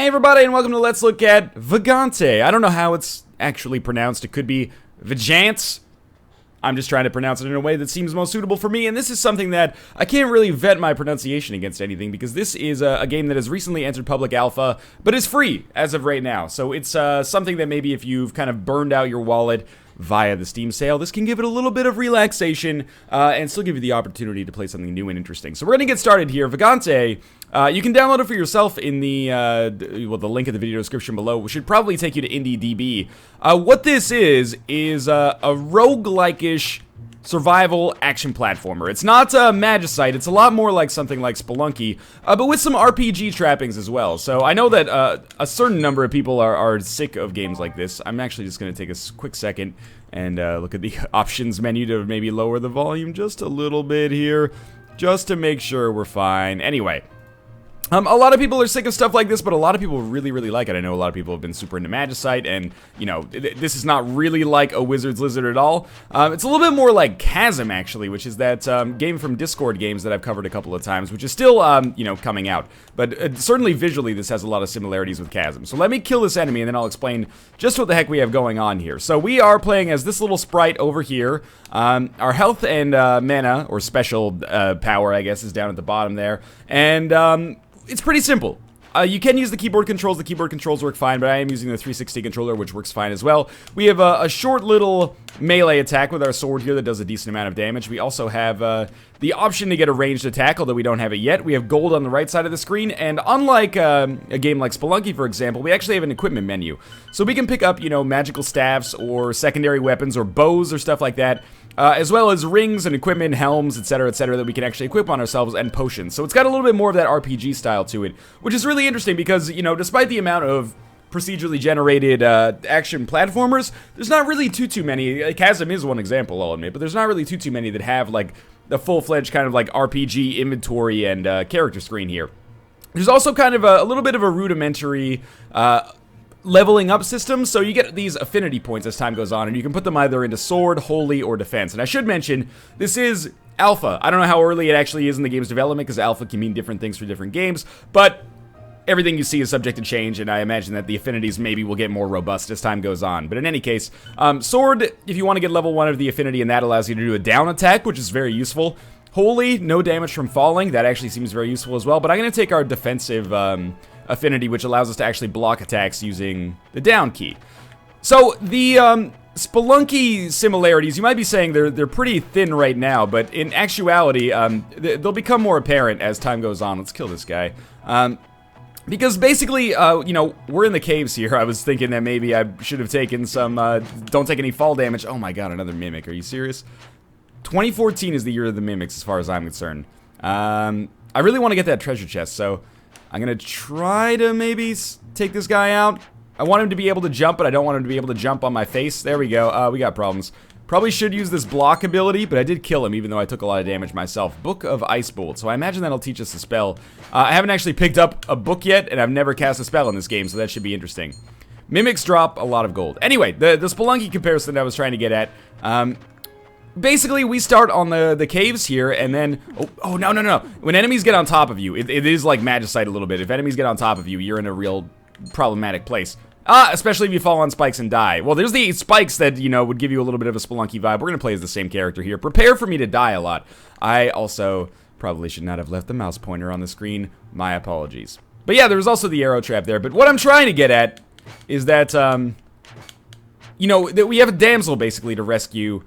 Hey everybody, and welcome to Let's Look at Vagante. I don't know how it's actually pronounced. It could be Vagante. I'm just trying to pronounce it in a way that seems most suitable for me, and this is something that I can't really vet my pronunciation against anything, because this is a game that has recently entered public alpha, but is free as of right now. So it's something that maybe if you've kind of burned out your wallet via the Steam sale, this can give it a little bit of relaxation, and still give you the opportunity to play something new and interesting. So we're going to get started here. Vagante, you can download it for yourself in the link in the video description below, which should probably take you to IndieDB. What this is a roguelike-ish survival action platformer. It's not Magicite, it's a lot more like something like Spelunky, but with some RPG trappings as well. So I know that a certain number of people are sick of games like this. I'm actually just going to take a quick second and look at the options menu to maybe lower the volume just a little bit here, just to make sure we're fine. Anyway. A lot of people are sick of stuff like this, but a lot of people really, really like it. I know a lot of people have been super into Magicite, and, you know, this is not really like a Wizard's Lizard at all. It's a little bit more like Chasm, actually, which is that game from Discord Games that I've covered a couple of times, which is still, you know, coming out. But certainly visually, this has a lot of similarities with Chasm. So let me kill this enemy, and then I'll explain just what the heck we have going on here. So we are playing as this little sprite over here. Our health and mana, or special power, I guess, is down at the bottom there. And, it's pretty simple. You can use the keyboard controls. The keyboard controls work fine, but I am using the 360 controller, which works fine as well. We have a short little melee attack with our sword here that does a decent amount of damage. We also have the option to get a ranged attack, although we don't have it yet. We have gold on the right side of the screen, and unlike a game like Spelunky, for example, we actually have an equipment menu. So we can pick up, you know, magical staffs or secondary weapons or bows or stuff like that. As well as rings and equipment, helms, etc., that we can actually equip on ourselves, and potions. So it's got a little bit more of that RPG style to it, which is really interesting because, you know, despite the amount of procedurally generated action platformers, there's not really too many. Chasm is one example, I'll admit, but there's not really too many that have, like, the full-fledged kind of, like, RPG inventory and character screen here. There's also kind of a little bit of a rudimentary leveling up system, so you get these affinity points as time goes on, and you can put them either into sword, holy, or defense. And I should mention, this is alpha. I don't know how early it actually is in the game's development, because alpha can mean different things for different games, but everything you see is subject to change, and I imagine that the affinities maybe will get more robust as time goes on. But in any case, sword, if you want to get level 1 of the affinity, and that allows you to do a down attack, which is very useful. Holy, no damage from falling, that actually seems very useful as well, but I'm going to take our defensive affinity, which allows us to actually block attacks using the down key. So the Spelunky similarities, you might be saying they're pretty thin right now, but in actuality, they'll become more apparent as time goes on. Let's kill this guy. Because basically, you know, we're in the caves here. I was thinking that maybe I should have taken some, don't take any fall damage. Oh my god, another mimic. Are you serious? 2014 is the year of the mimics as far as I'm concerned. I really want to get that treasure chest, so I'm gonna try to maybe take this guy out. I want him to be able to jump, but I don't want him to be able to jump on my face. There we go. We got problems. Probably should use this block ability, but I did kill him, even though I took a lot of damage myself. Book of Ice Bolt. So I imagine that'll teach us a spell. I haven't actually picked up a book yet, and I've never cast a spell in this game, so that should be interesting. Mimics drop a lot of gold. Anyway, the Spelunky comparison that I was trying to get at. Basically, we start on the caves here, and then... Oh, no. When enemies get on top of you, it is like Magicite a little bit. If enemies get on top of you, you're in a real problematic place. Especially if you fall on spikes and die. Well, there's the spikes that, you know, would give you a little bit of a Spelunky vibe. We're gonna play as the same character here. Prepare for me to die a lot. I also probably should not have left the mouse pointer on the screen. My apologies. But yeah, there was also the arrow trap there. But what I'm trying to get at is that, you know, that we have a damsel, basically, to rescue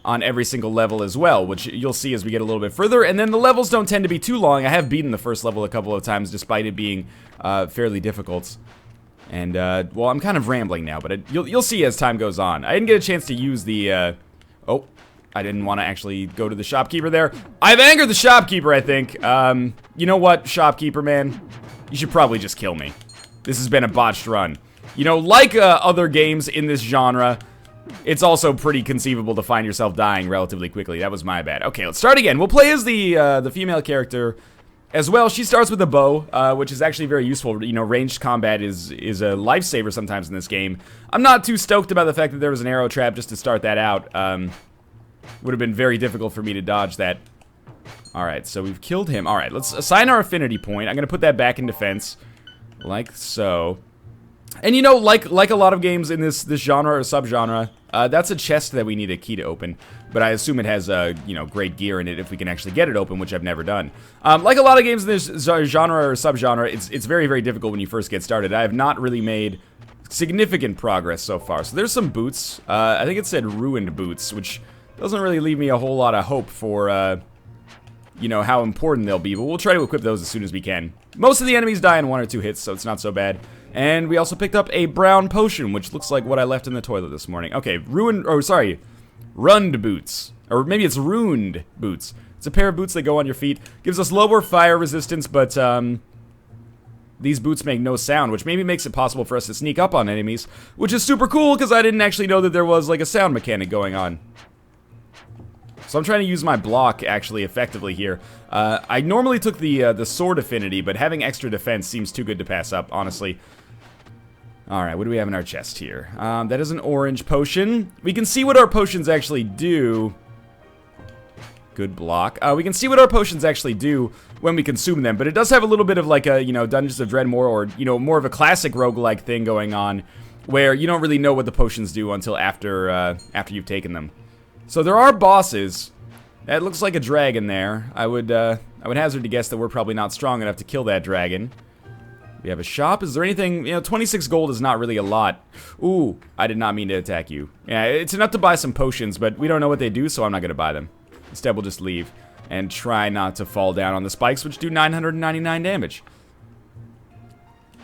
on every single level as well, which you'll see as we get a little bit further. And then the levels don't tend to be too long. I have beaten the first level a couple of times, despite it being fairly difficult. And, well, I'm kind of rambling now, but you'll see as time goes on. I didn't get a chance to use the, oh, I didn't want to actually go to the shopkeeper there. I've angered the shopkeeper, I think. You know what, shopkeeper, man? You should probably just kill me. This has been a botched run. You know, like other games in this genre, it's also pretty conceivable to find yourself dying relatively quickly. That was my bad. Okay, let's start again. We'll play as the female character as well. She starts with a bow, which is actually very useful. You know, ranged combat is a lifesaver sometimes in this game. I'm not too stoked about the fact that there was an arrow trap just to start that out. Would have been very difficult for me to dodge that. Alright, so we've killed him. Alright, let's assign our affinity point. I'm going to put that back in defense. Like so. And you know, like a lot of games in this genre or subgenre, that's a chest that we need a key to open. But I assume it has, you know, great gear in it if we can actually get it open, which I've never done. Like a lot of games in this genre or subgenre, it's very, very difficult when you first get started. I have not really made significant progress so far. So there's some boots. I think it said ruined boots, which doesn't really leave me a whole lot of hope for, you know, how important they'll be. But we'll try to equip those as soon as we can. Most of the enemies die in 1 or 2 hits, so it's not so bad. And we also picked up a brown potion, which looks like what I left in the toilet this morning. Okay, ruined boots. Or maybe it's ruined boots. It's a pair of boots that go on your feet. Gives us lower fire resistance, but these boots make no sound, which maybe makes it possible for us to sneak up on enemies, which is super cool because I didn't actually know that there was like a sound mechanic going on. So I'm trying to use my block actually effectively here. I normally took the sword affinity, but having extra defense seems too good to pass up, honestly. Alright, what do we have in our chest here? That is an orange potion. We can see what our potions actually do. Good block. We can see what our potions actually do when we consume them, but it does have a little bit of like a, you know, Dungeons of Dreadmore or, you know, more of a classic roguelike thing going on where you don't really know what the potions do until after you've taken them. So there are bosses. That looks like a dragon there. I would hazard to guess that we're probably not strong enough to kill that dragon. We have a shop. Is there anything, you know, 26 gold is not really a lot. Ooh, I did not mean to attack you. Yeah, it's enough to buy some potions, but we don't know what they do, so I'm not going to buy them. Instead, we'll just leave and try not to fall down on the spikes, which do 999 damage.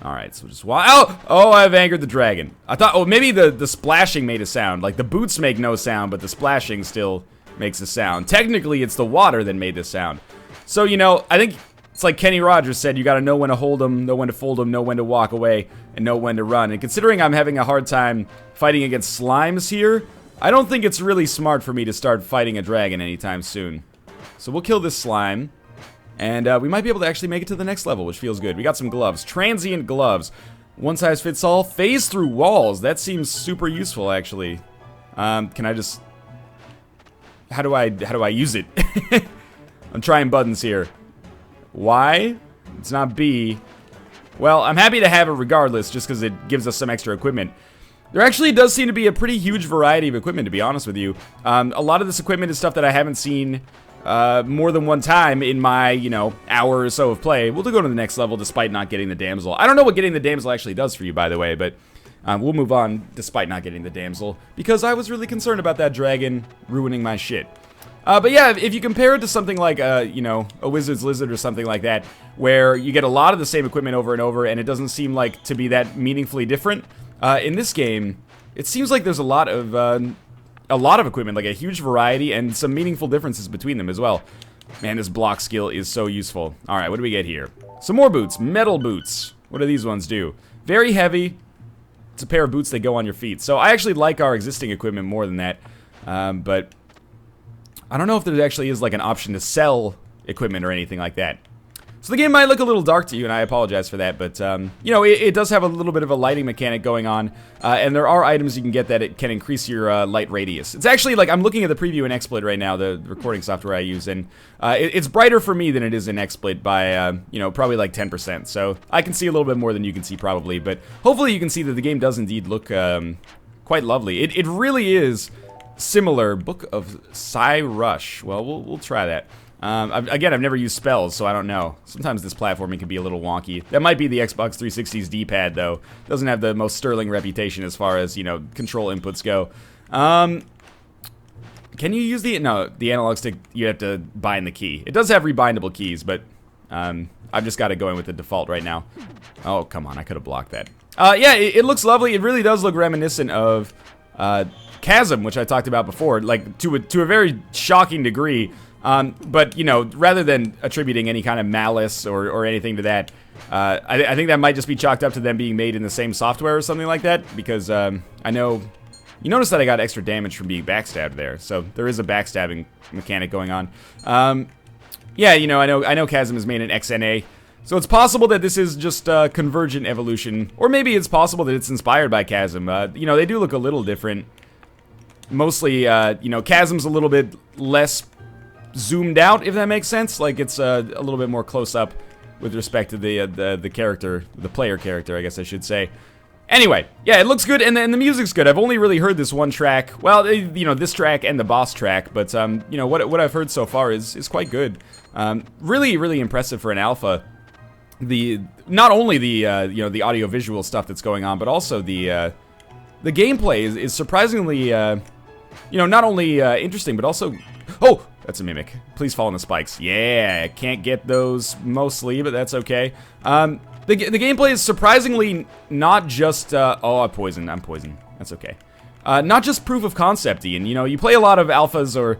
Alright, so just oh, I've angered the dragon. I thought, oh, maybe the splashing made a sound. Like, the boots make no sound, but the splashing still makes a sound. Technically, it's the water that made this sound. So, you know, I think it's like Kenny Rogers said, you gotta know when to hold them, know when to fold them, know when to walk away, and know when to run. And considering I'm having a hard time fighting against slimes here, I don't think it's really smart for me to start fighting a dragon anytime soon. So we'll kill this slime. And we might be able to actually make it to the next level, which feels good. We got some gloves. Transient gloves. One size fits all. Phase through walls. That seems super useful, actually. Can I just... How do I use it? I'm trying buttons here. Y? It's not B. Well, I'm happy to have it regardless, just because it gives us some extra equipment. There actually does seem to be a pretty huge variety of equipment, to be honest with you. A lot of this equipment is stuff that I haven't seen more than one time in my, you know, hour or so of play. We'll go to the next level despite not getting the damsel. I don't know what getting the damsel actually does for you, by the way, but we'll move on despite not getting the damsel, because I was really concerned about that dragon ruining my shit. But yeah, if you compare it to something like, you know, a Wizard's Lizard or something like that, where you get a lot of the same equipment over and over, and it doesn't seem like to be that meaningfully different, in this game, it seems like there's a lot of equipment, like a huge variety, and some meaningful differences between them as well. Man, this block skill is so useful. Alright, what do we get here? Some more boots. Metal boots. What do these ones do? Very heavy. It's a pair of boots that go on your feet. So I actually like our existing equipment more than that. But I don't know if there actually is like an option to sell equipment or anything like that. So the game might look a little dark to you, and I apologize for that, but, you know, it does have a little bit of a lighting mechanic going on, and there are items you can get that it can increase your light radius. It's actually, like, I'm looking at the preview in XSplit right now, the recording software I use, and it's brighter for me than it is in XSplit by, you know, probably like 10%, so I can see a little bit more than you can see probably, but hopefully you can see that the game does indeed look quite lovely. It really is similar. Book of Psy Rush. Well, we'll try that. Again, I've never used spells, so I don't know. Sometimes this platforming can be a little wonky. That might be the Xbox 360's D-pad, though. Doesn't have the most sterling reputation as far as, you know, control inputs go. Can you use the analog stick, you have to bind the key. It does have rebindable keys, but, I've just got it going with the default right now. Oh, come on, I could have blocked that. Yeah, it looks lovely. It really does look reminiscent of, Chasm, which I talked about before, like, to a very shocking degree. But, you know, rather than attributing any kind of malice or anything to that, I think that might just be chalked up to them being made in the same software or something like that, because, I know, you notice that I got extra damage from being backstabbed there, so there is a backstabbing mechanic going on. Yeah, you know, I know Chasm is made in XNA, so it's possible that this is just a convergent evolution, or maybe it's possible that it's inspired by Chasm. You know, they do look a little different. Mostly, you know, Chasm's a little bit less zoomed out, if that makes sense. Like, it's a little bit more close up. with respect to the character, the player character, I guess I should say. Anyway, yeah, it looks good, and the music's good. I've only really heard this one track. Well, you know, this track and the boss track, but you know, what I've heard so far is quite good. Really, really impressive for an alpha. Not only the you know, the audio-visual stuff that's going on, but also the gameplay is surprisingly you know, not only interesting, but also... Oh, that's a mimic. Please fall on the spikes. Yeah, can't get those mostly, but that's okay. The gameplay is surprisingly not just, oh, I'm poisoned. That's okay. Not just proof of concept-y, and you know, you play a lot of alphas or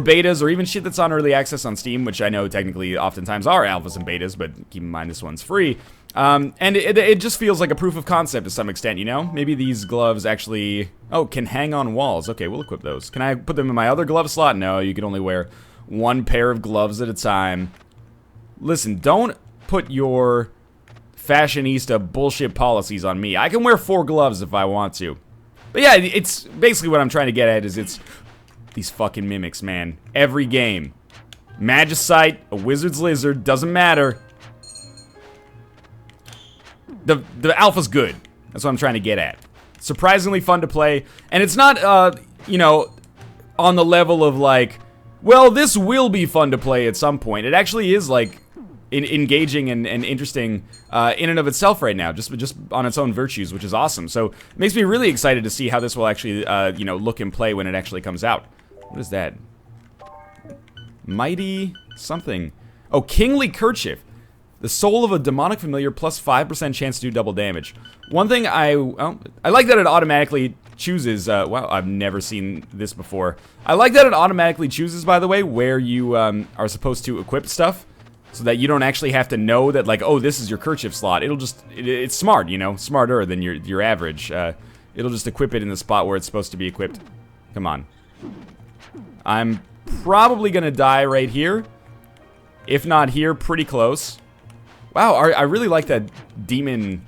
betas, or even shit that's on early access on Steam, which I know technically oftentimes are alphas and betas, but keep in mind this one's free. And it just feels like a proof of concept to some extent, you know? Maybe these gloves actually, oh, can hang on walls. Okay, we'll equip those. Can I put them in my other glove slot? No, you can only wear one pair of gloves at a time. Listen, don't put your fashionista bullshit policies on me. I can wear 4 gloves if I want to. But yeah, it's basically what I'm trying to get at is it's these fucking mimics, man. Every game. Magicite, a wizard's lizard, doesn't matter. The alpha's good. That's what I'm trying to get at. Surprisingly fun to play, and it's not, you know, on the level of like, well, this will be fun to play at some point. It actually is like engaging and interesting in and of itself right now, just on its own virtues, which is awesome. So it makes me really excited to see how this will actually, you know, look and play when it actually comes out. What is that? Mighty something. Oh, Kingly Kerchief. The soul of a demonic familiar plus 5% chance to do double damage. One thing I like that it automatically chooses, wow, I've never seen this before. I like that it automatically chooses, by the way, where you are supposed to equip stuff. So that you don't actually have to know that, like, oh, this is your kerchief slot. It'll just, it's smart, you know, smarter than your average. It'll just equip it in the spot where it's supposed to be equipped. Come on. I'm probably gonna die right here. If not here, pretty close. Wow, I really like that demon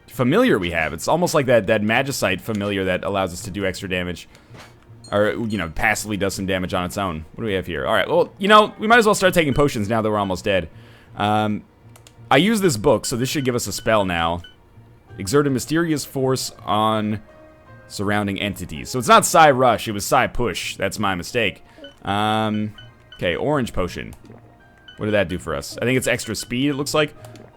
familiar we have. It's almost like that magicite familiar that allows us to do extra damage. Or, you know, passively does some damage on its own. What do we have here? Alright, well, you know, we might as well start taking potions now that we're almost dead. I use this book, so this should give us a spell now. Exert a mysterious force on surrounding entities. So it's not Psi Rush, it was Psi Push. That's my mistake. Okay, orange potion. What did that do for us? I think it's extra speed, it looks like.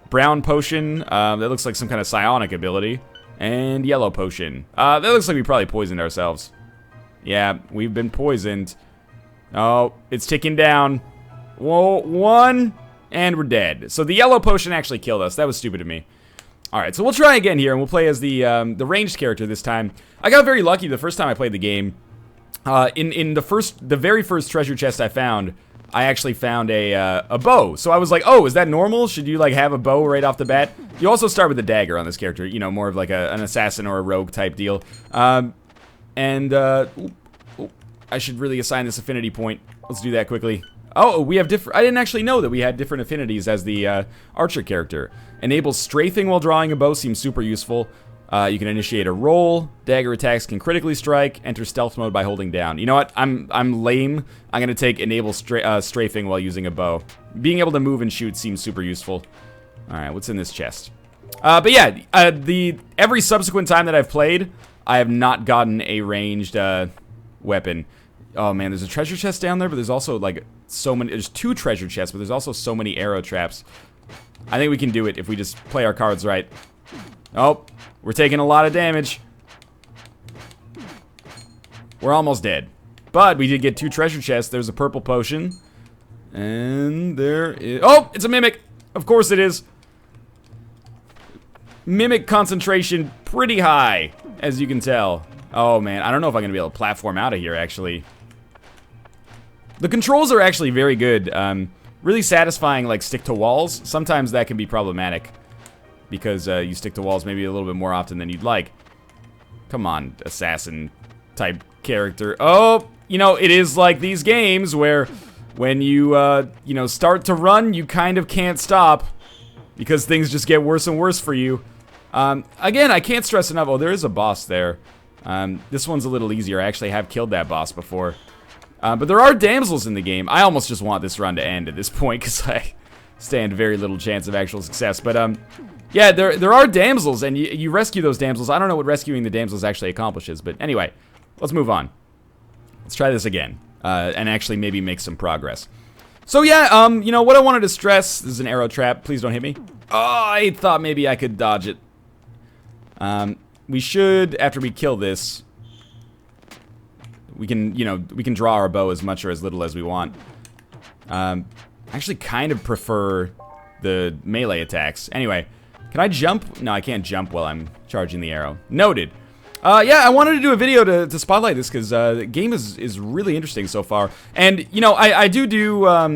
Brown potion, that looks like some kind of psionic ability. And yellow potion. That looks like we probably poisoned ourselves. Yeah, we've been poisoned. Oh, it's ticking down. Whoa, 1, and we're dead. So the yellow potion actually killed us. That was stupid of me. Alright, so we'll try again here, and we'll play as the ranged character this time. I got very lucky the first time I played the game. In the very first treasure chest I found, I actually found a bow. So I was like, oh, is that normal? Should you, like, have a bow right off the bat? You also start with a dagger on this character, you know, more of like an assassin or a rogue type deal. I should really assign this affinity point. Let's do that quickly. Oh, we have different... I didn't actually know that we had different affinities as the archer character. Enables strafing while drawing a bow seems super useful. You can initiate a roll. Dagger attacks can critically strike. Enter stealth mode by holding down. You know what? I'm lame. I'm gonna take enable strafing while using a bow. Being able to move and shoot seems super useful. All right, what's in this chest? But yeah, every subsequent time that I've played, I have not gotten a ranged weapon. Oh man, there's a treasure chest down there, but there's also like so many. There's 2 treasure chests, but there's also so many arrow traps. I think we can do it if we just play our cards right. Oh, we're taking a lot of damage. We're almost dead. But we did get 2 treasure chests. There's a purple potion. And there is... Oh, it's a mimic. Of course it is. Mimic concentration pretty high, as you can tell. Oh man, I don't know if I'm gonna be able to platform out of here, actually. The controls are actually very good. Really satisfying, like, stick to walls. Sometimes that can be problematic. Because you stick to walls maybe a little bit more often than you'd like. Come on, assassin type character. Oh, you know, it is like these games where when you, you know, start to run, you kind of can't stop. Because things just get worse and worse for you. Again, I can't stress enough. Oh, there is a boss there. This one's a little easier. I actually have killed that boss before. But there are damsels in the game. I almost just want this run to end at this point, because stand very little chance of actual success. But, yeah, there are damsels, and you rescue those damsels. I don't know what rescuing the damsels actually accomplishes, but anyway, let's move on. Let's try this again, and actually maybe make some progress. So yeah, you know, what I wanted to stress, this is an arrow trap, please don't hit me. Oh, I thought maybe I could dodge it. We should, after we kill this, we can, you know, we can draw our bow as much or as little as we want. I actually kind of prefer the melee attacks. Anyway, can I jump? No, I can't jump while I'm charging the arrow. Noted. Yeah, I wanted to do a video to spotlight this because the game is really interesting so far. And, you know, I do,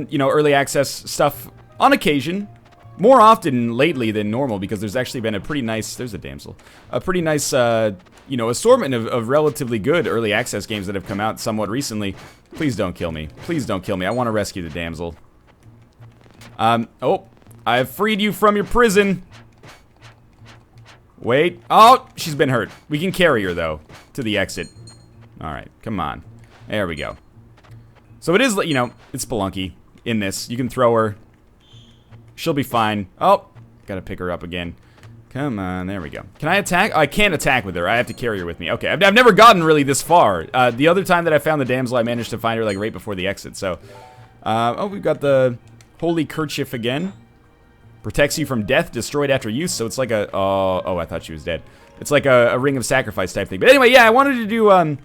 you know, early access stuff on occasion. More often lately than normal because there's actually been a pretty nice, there's a damsel, a pretty nice, you know, assortment of relatively good early access games that have come out somewhat recently. Please don't kill me. Please don't kill me. I want to rescue the damsel. Oh, I have freed you from your prison. Wait. Oh, she's been hurt. We can carry her, though, to the exit. All right, come on. There we go. So it is, you know, it's Spelunky in this. You can throw her. She'll be fine. Oh, gotta pick her up again. Come on, there we go. Can I attack? Oh, I can't attack with her. I have to carry her with me. Okay, I've never gotten really this far. The other time that I found the damsel, I managed to find her, like, right before the exit. So, oh, we've got the Holy Kerchief again. Protects you from death, destroyed after use, so it's like a, oh, I thought she was dead. It's like a ring of sacrifice type thing. But anyway, yeah, I wanted to do,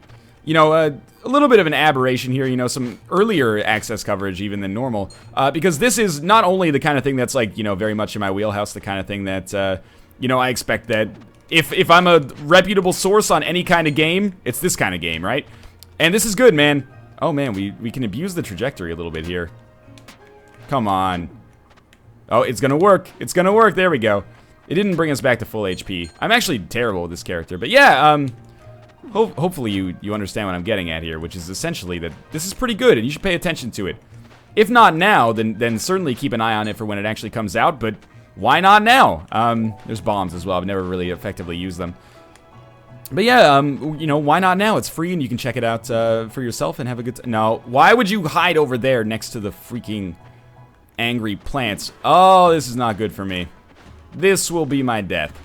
you know, a little bit of an aberration here, you know, some earlier access coverage even than normal. Because this is not only the kind of thing that's, like, you know, very much in my wheelhouse, the kind of thing that, you know, I expect that if I'm a reputable source on any kind of game, it's this kind of game, right? And this is good, man. Oh, man, we can abuse the trajectory a little bit here. Come on. Oh, it's gonna work. It's gonna work. There we go. It didn't bring us back to full HP. I'm actually terrible with this character. But yeah, hopefully you understand what I'm getting at here, which is essentially that this is pretty good and you should pay attention to it. If not now, then certainly keep an eye on it for when it actually comes out, but why not now? There's bombs as well. I've never really effectively used them. But yeah, you know, why not now? It's free and you can check it out for yourself and have a good time. No, why would you hide over there next to the freaking angry plants? Oh, this is not good for me. This will be my death.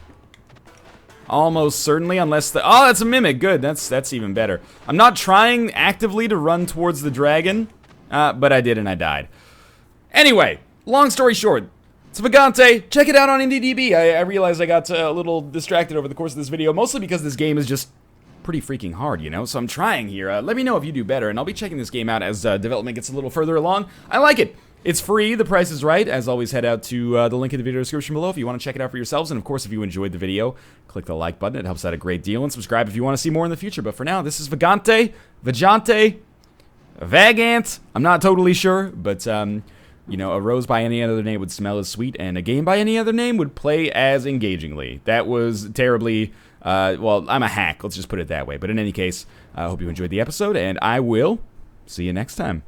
Almost certainly, unless the... Oh, that's a mimic. Good. That's even better. I'm not trying actively to run towards the dragon, but I did and I died. Anyway, long story short, it's Vagante. Check it out on IndieDB. I realized I got a little distracted over the course of this video, mostly because this game is just pretty freaking hard, you know? So I'm trying here. Let me know if you do better, and I'll be checking this game out as development gets a little further along. I like it. It's free, the price is right. As always, head out to the link in the video description below if you want to check it out for yourselves. And of course, if you enjoyed the video, click the like button. It helps out a great deal. And subscribe if you want to see more in the future. But for now, this is Vagante, Vagant. I'm not totally sure, but you know, a rose by any other name would smell as sweet, and a game by any other name would play as engagingly. That was terribly, well, I'm a hack. Let's just put it that way. But in any case, I hope you enjoyed the episode, and I will see you next time.